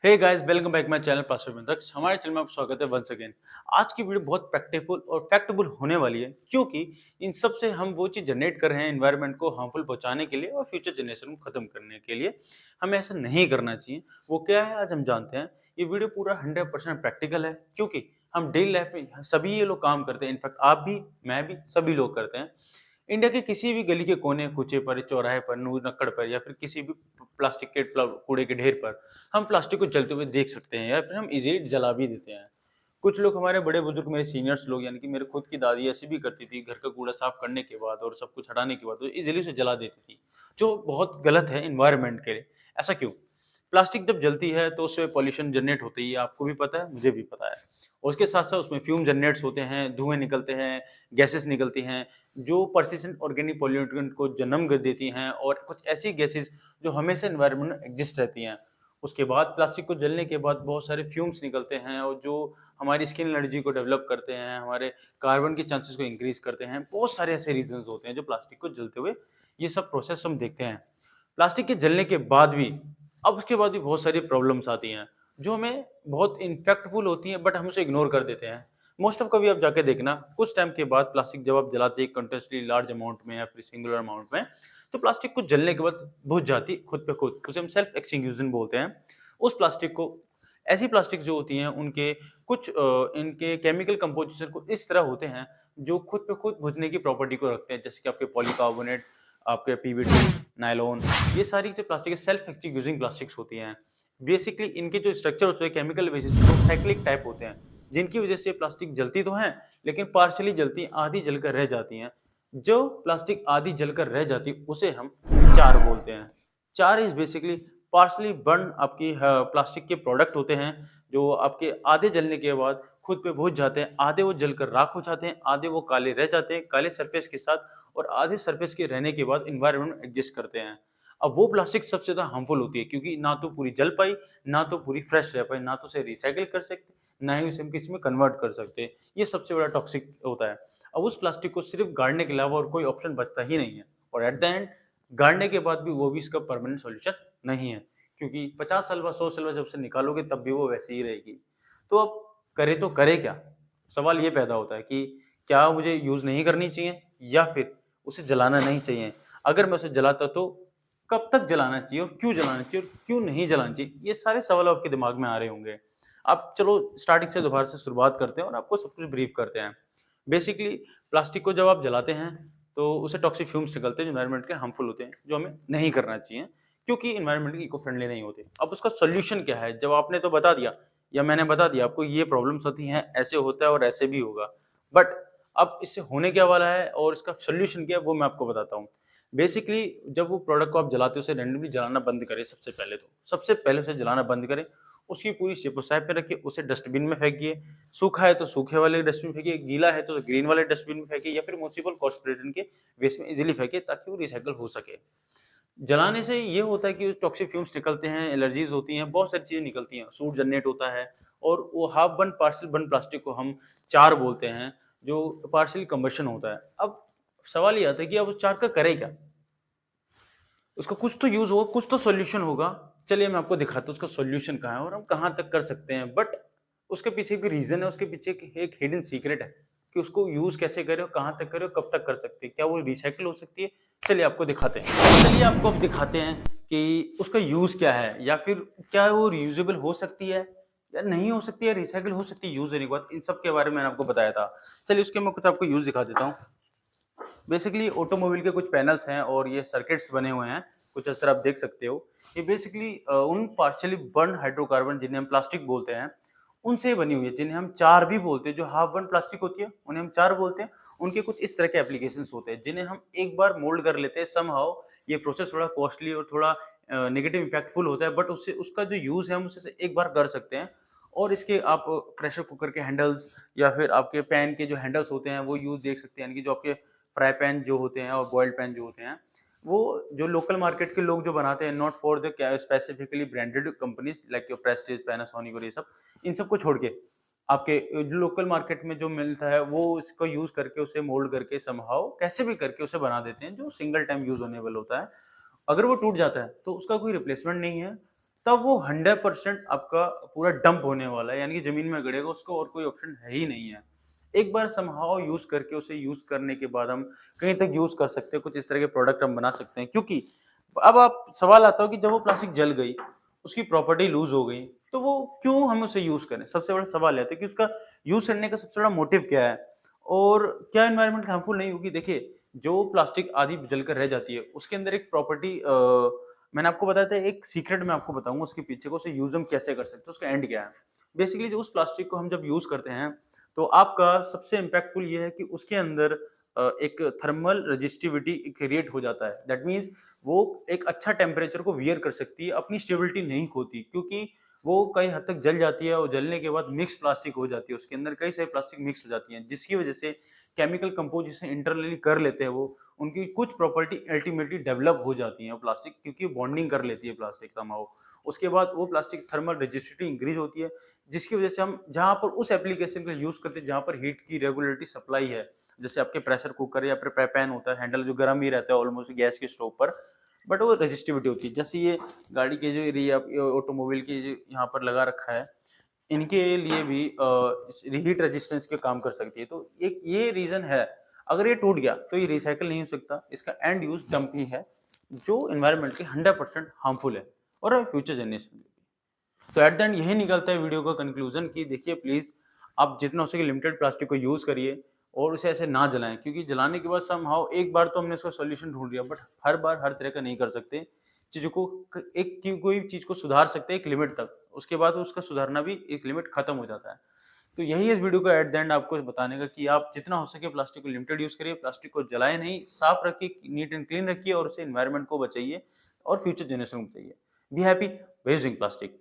Hey guys, welcome back my channel plastic myths. हमारे channel में आपका स्वागत है वंस अगेन। आज की वीडियो बहुत प्रैक्टिकल और फैक्टेबल होने वाली है, क्योंकि इन सब से हम वो चीज जनरेट कर रहे हैं एनवायरनमेंट को हार्मफुल पहुंचाने के लिए और फ्यूचर जनरेशन को खत्म करने के लिए। हमें ऐसा नहीं करना चाहिए। वो क्या है, आज हम जानते हैं। ये वीडियो पूरा 100% प्रैक्टिकल है, क्योंकि हम डेली लाइफ में सभी ये लोग काम करते हैं। इनफैक्ट आप भी, मैं भी, सभी लोग करते हैं। इंडिया के किसी भी गली के कोने कूचे पर, चौराहे पर, नूर नक्कड़ पर या फिर किसी भी प्लास्टिक के कूड़े के ढेर पर हम प्लास्टिक को जलते हुए देख सकते हैं या फिर हम इजीली जला भी देते हैं। कुछ लोग, हमारे बड़े बुजुर्ग, मेरे सीनियर्स लोग, यानी कि मेरे खुद की दादी ऐसी भी करती थी। घर का कूड़ा साफ करने के बाद और सब कुछ हटाने के बाद वो इजीली उसे जला देती थी, जो बहुत गलत है इन्वायरमेंट के लिए। ऐसा क्यों? प्लास्टिक जब जलती है तो उससे पॉल्यूशन जनरेट होती है, आपको भी पता है, मुझे भी पता है। और उसके साथ साथ उसमें फ्यूम जनरेट्स होते हैं, धुएं निकलते हैं, गैसेस निकलती हैं, जो पर्सिस्टेंट ऑर्गेनिक पॉल्यूटेंट को जन्म देती हैं, और कुछ ऐसी गैसेस जो हमेशा एनवायरनमेंट में एग्जिस्ट रहती हैं। उसके बाद प्लास्टिक को जलने के बाद बहुत सारे फ्यूम्स निकलते हैं, और जो हमारी स्किन एलर्जी को डेवलप करते हैं, हमारे कार्बन के चांसेस को इंक्रीज करते हैं। बहुत सारे ऐसे रीजंस होते हैं जो प्लास्टिक को जलते हुए ये सब प्रोसेस हम देखते हैं। प्लास्टिक के जलने के बाद भी, अब उसके बाद भी बहुत सारी प्रॉब्लम्स आती हैं जो हमें बहुत इम्पैक्टफुल होती हैं, बट हम उसे इग्नोर कर देते हैं। मोस्ट ऑफ कभी आप जाके देखना, कुछ टाइम के बाद प्लास्टिक जब आप जलाते हैं कंटिन्यूसली लार्ज अमाउंट में या फिर सिंगुलर अमाउंट में, तो प्लास्टिक को जलने के बाद बुझ जाती है खुद पे खुद। उसे हम सेल्फ एक्सटिंग्विशन बोलते हैं। उस प्लास्टिक को, ऐसी प्लास्टिक जो होती हैं उनके कुछ इनके केमिकल कंपोजिशन को इस तरह होते हैं जो खुद पे खुद बुझने की प्रॉपर्टी को रखते हैं, जैसे कि आपके पॉलीकार्बोनेट, आपके पीवीडी, नायलॉन। ये सारी जो प्लास्टिक है सेल्फ एक्सटिंग्विशिंग प्लास्टिक्स होती हैं। बेसिकली इनके जो स्ट्रक्चर होते हैं केमिकल बेसिस पे वो साइक्लिक टाइप होते हैं, जिनकी वजह से प्लास्टिक जलती तो है, लेकिन पार्शियली जलती हैं, आधी जलकर रह जाती हैं। जो प्लास्टिक आधी जलकर रह जाती है उसे हम चार बोलते हैं। चार इज बेसिकली पार्शली बर्न आपकी प्लास्टिक के प्रोडक्ट होते हैं, जो आपके आधे जलने के बाद खुद पे बुझ जाते हैं। आधे वो जलकर राख हो जाते हैं, आधे वो काले रह जाते हैं काले सरफेस के साथ, और आधे सरफेस के रहने के बाद एनवायरनमेंट में एडजस्ट करते हैं। अब वो प्लास्टिक सबसे ज्यादा हार्मफुल होती है, क्योंकि ना तो पूरी जल पाई, ना तो पूरी फ्रेश रह पाई, ना तो उसे रिसाइकिल कर सकते, ना ही उसे हम किसी में कन्वर्ट कर सकते। ये सबसे बड़ा टॉक्सिक होता है। अब उस प्लास्टिक को सिर्फ गाड़ने के अलावा और कोई ऑप्शन बचता ही नहीं है, और एट द एंड गाड़ने के बाद भी वो भी इसका परमानेंट सॉल्यूशन नहीं है, क्योंकि 50 साल बाद, 100 साल बाद जब से निकालोगे तब भी वो वैसे ही रहेगी। तो अब करे तो करे क्या? सवाल ये पैदा होता है कि क्या मुझे यूज नहीं करनी चाहिए या फिर उसे जलाना नहीं चाहिए? अगर मैं उसे जलाता तो कब तक जलाना चाहिए और क्यों जलाना चाहिए और क्यों नहीं जलाना चाहिए? ये सारे सवाल आपके दिमाग में आ रहे होंगे। अब चलो स्टार्टिंग से दोबारा से शुरुआत करते हैं और आपको सब कुछ ब्रीफ करते हैं। बेसिकली प्लास्टिक को जब आप जलाते हैं तो उससे टॉक्सिक फ्यूम्स निकलते हैं जो एनवायरनमेंट के हार्मफुल होते हैं, जो हमें नहीं करना चाहिए, क्योंकि एनवायरनमेंट इको फ्रेंडली नहीं होते। अब उसका सोल्यूशन क्या है? जब आपने तो बता दिया, या मैंने बता दिया आपको ये प्रॉब्लम्स होती हैं, ऐसे होता है और ऐसे भी होगा, बट अब इससे होने क्या वाला है और इसका सोल्यूशन क्या है वो मैं आपको बताता हूँ। बेसिकली जब वो प्रोडक्ट को आप जलाते हो उसे रैंडमली जलाना बंद करें। सबसे पहले उसे जलाना बंद करें। उसकी पूरी शेप साइड पे रखिए, उसे डस्टबिन में फेंकिए। सूखा है तो सूखे वाले डस्टबिन में फेंकिए, गीला है तो ग्रीन वाले डस्टबिन में फेंकिए, या फिर म्युनिसिपल कॉर्पोरेशन के वेस्ट में इजीली फेंकिए, ताकि वो रिसाइकल हो सके। जलाने से ये होता है कि टॉक्सिक फ्यूम्स निकलते हैं, एलर्जीज होती हैं, बहुत सारी चीजें निकलती हैं, सूट जनरेट होता है। और वो half burn partial burn plastic को हम चार बोलते हैं, जो पार्शियल कंबशन होता है। अब सवाल ये आता है कि अब चार का करे क्या? उसका कुछ तो यूज होगा, कुछ तो सॉल्यूशन होगा। चलिए मैं आपको दिखाता हूँ उसका सॉल्यूशन कहाँ है और हम कहाँ तक कर सकते हैं। बट उसके पीछे भी रीजन है, उसके पीछे एक हिडन सीक्रेट है कि उसको यूज कैसे करें और कहाँ तक करें और कब तक कर सकते हैं, क्या वो रिसाइकिल हो सकती है। चलिए आपको दिखाते हैं, चलिए आपको अब दिखाते हैं कि उसका यूज क्या है, या फिर क्या वो रीयूजेबल हो सकती है या नहीं हो सकती है, रिसाइकिल हो सकती है यूज होने के बाद। इन सब के बारे में मैंने आपको बताया था। चलिए उसके मैं कुछ आपको यूज दिखा देता हूँ। बेसिकली ऑटोमोबाइल के कुछ पैनल्स हैं और ये सर्किट्स बने हुए हैं, कुछ ऐसा आप देख सकते हो। ये बेसिकली उन पार्शियली बर्न हाइड्रोकार्बन, जिन्हें हम प्लास्टिक बोलते हैं, उनसे बनी हुई है, जिन्हें हम चार भी बोलते हैं। जो हाफ बर्न प्लास्टिक होती है उन्हें हम चार बोलते हैं। उनके कुछ इस तरह के एप्लीकेशंस होते हैं जिन्हें हम एक बार मोल्ड कर लेते हैं समहाउ। ये प्रोसेस थोड़ा कॉस्टली और थोड़ा नेगेटिव इम्पैक्टफुल होता है, बट उससे उसका जो यूज है हम उसे एक बार कर सकते हैं। और इसके आप प्रेशर कुकर के हैंडल्स या फिर आपके पैन के जो हैंडल्स होते हैं वो यूज देख सकते हैं, यानी कि जो आपके फ्राई पैन जो होते हैं और बॉइल्ड पैन जो होते हैं, वो जो लोकल मार्केट के लोग जो बनाते हैं, not for the specifically branded companies like your Prestige, Panasonic और ये सब, इन सब को छोड़ के आपके जो लोकल मार्केट में जो मिलता है वो इसको यूज करके उसे मोल्ड करके समहाउ कैसे भी करके उसे बना देते हैं, जो सिंगल टाइम यूज होने वाला होता है। अगर वो टूट जाता है तो उसका कोई रिप्लेसमेंट नहीं है। तब वो 100% आपका पूरा डंप होने वाला है, यानी कि ज़मीन में गड़ेगा, उसका और कोई ऑप्शन है ही नहीं है। एक बार समहाउ यूज़ करके उसे यूज़ करने के बाद हम कहीं तक यूज़ कर सकते हैं, कुछ इस तरह के प्रोडक्ट हम बना सकते हैं। क्योंकि अब आप सवाल आता हो कि जब वो प्लास्टिक जल गई, उसकी प्रॉपर्टी लूज़ हो गई, तो वो क्यों हम उसे यूज़ करें? सबसे बड़ा सवाल आता है कि उसका यूज़ करने का सबसे बड़ा मोटिव क्या है? और क्या एनवायरनमेंट हार्मफुल नहीं होगी? देखिए, जो प्लास्टिक आदि जलकर रह जाती है, उसके अंदर एक प्रॉपर्टी मैंने आपको बताया था, एक सीक्रेट मैं आपको बताऊँगा उसके पीछे का, उसे यूज़ हम कैसे कर सकते हैं, उसका एंड क्या है? बेसिकली जो उस प्लास्टिक को हम जब यूज़ करते हैं, तो आपका सबसे इम्पैक्टफुल ये है कि उसके अंदर एक थर्मल रेजिस्टिविटी क्रिएट हो जाता है। दैट मीन्स वो एक अच्छा टेम्परेचर को वियर कर सकती है, अपनी स्टेबिलिटी नहीं खोती, क्योंकि वो कई हद तक जल जाती है और जलने के बाद मिक्स प्लास्टिक हो जाती है, उसके अंदर कई सारी प्लास्टिक मिक्स हो जाती हैं, जिसकी वजह से केमिकल कंपोजिशन इंटरनली कर लेते हैं वो, उनकी कुछ प्रॉपर्टी अल्टीमेटली डेवलप हो जाती है प्लास्टिक, क्योंकि बॉन्डिंग कर लेती है प्लास्टिक समहाउ। उसके बाद वो प्लास्टिक थर्मल रेजिस्टिविटी इंक्रीज होती है, जिसकी वजह से हम जहाँ पर उस एप्लीकेशन का यूज़ करते हैं जहाँ पर हीट की रेगुलरिटी सप्लाई है, जैसे आपके प्रेशर कुकर या फिर पैन होता है, हैंडल जो गर्म ही रहता है ऑलमोस्ट गैस के स्टोव पर, बट वो रेजिस्टिविटी होती है। जैसे ये गाड़ी के जो एरिया ऑटोमोबाइल के जो यहाँ पर लगा रखा है, इनके लिए भी हीट रेजिस्टेंस के काम कर सकती है। तो एक ये रीज़न है, अगर ये टूट गया तो ये रिसाइकिल नहीं हो सकता, इसका एंड यूज़ डंप ही है, जो एनवायरनमेंट के 100% हार्मफुल है और फ्यूचर जनरेशन। तो एट द एंड यही निकलता है वीडियो का कंक्लूजन कि देखिए प्लीज़ आप जितना हो सके लिमिटेड प्लास्टिक को यूज़ करिए और उसे ऐसे ना जलाएँ, क्योंकि जलाने के बाद समहाउ एक बार तो हमने उसका सॉल्यूशन ढूँढ लिया, बट हर बार हर तरह का नहीं कर सकते। चीज़ों को कोई चीज़ को सुधार सकते हैं एक लिमिट तक, उसके बाद उसका सुधारना भी एक लिमिट खत्म हो जाता है। तो यही इस वीडियो का एट द एंड आपको बताने का कि आप जितना हो सके प्लास्टिक को लिमिटेड यूज़ करिए, प्लास्टिक को जलाएँ नहीं, साफ रखिए, नीट एंड क्लीन रखिए और उसे एनवायरनमेंट को बचाइए और फ्यूचर जनरेशन को बचाइए। Be happy by using plastic.